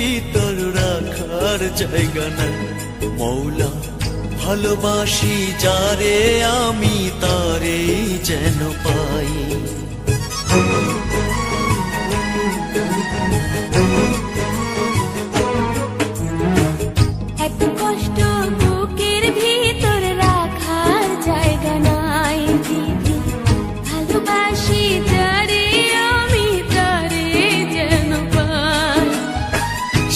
ভিতর রাখার জায়গা নাই। মৌলা ভালোবাসি যারে আমি তারে যেন পাই। এত কষ্ট বুকের ভিতর রাখার জায়গা নাই। ভালোবাসি যারে আমি তারে যেন পাই।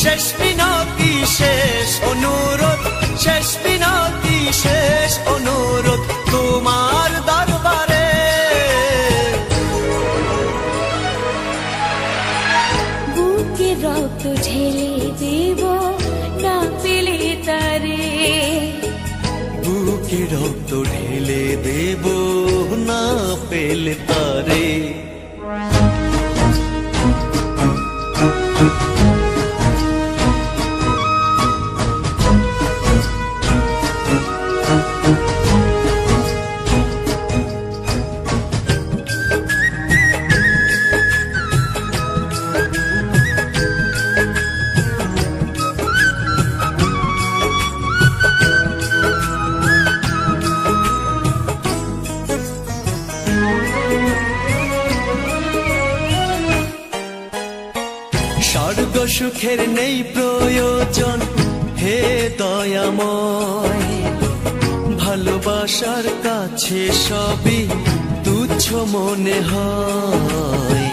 শেষ মিনতি শেষ অনুরোধ, শেষ মিনতি শেষ অনুরোধ তোমার দরবারে। বুকে রক্ত ঢেলে দেব না পেলে তারে। বুকে রক্ত ঢেলে দেব না পেলে তারে। স্বর্গ সুখের নেই প্রয়োজন হে দয়াময়। ভালোবাসার কাছে সবই তুচ্ছ মনে হয়।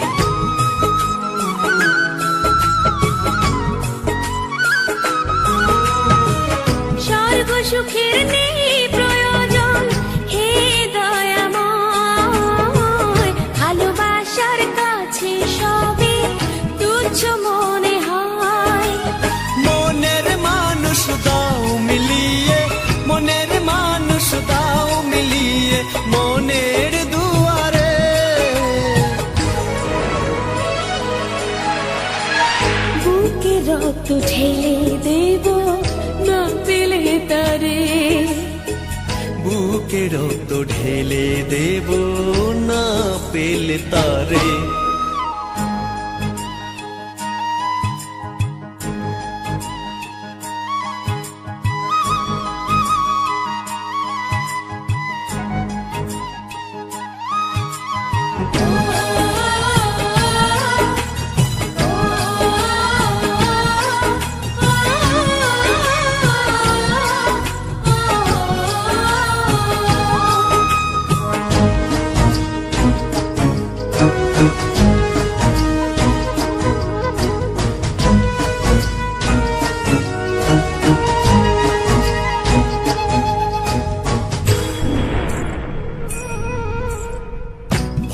স্বর্গ সুখের নেই প্রয়োজন হে দয়াময়। ভালোবাসার কাছে সবই তুচ্ছ মনে হয়। মনের মানুষ দাও মিলিয়ে, মনের মানুষ দাও মিলিয়ে মনের দুয়ারে। বুকে রক্ত ঢেলে দেব না পেলে তারে। বুকে রক্ত ঢেলে দেব না পেলে তারে।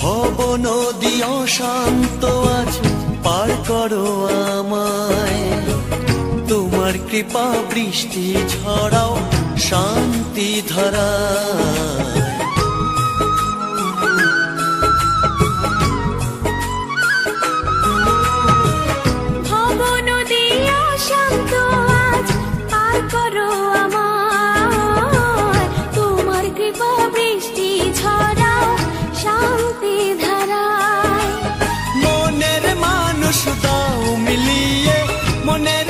ভব নদী অশান্ত আজ পার করো আমায়। তোমার কৃপা বৃষ্টি ঝরাও শান্তি ধারায়। ভব নদী অশান্ত আজ পার করো আমায়। তোমার কৃপা বৃষ্টি ঝরাও শান্তি ধারায়। মনের মানুষ দাও মিলিয়ে, মনের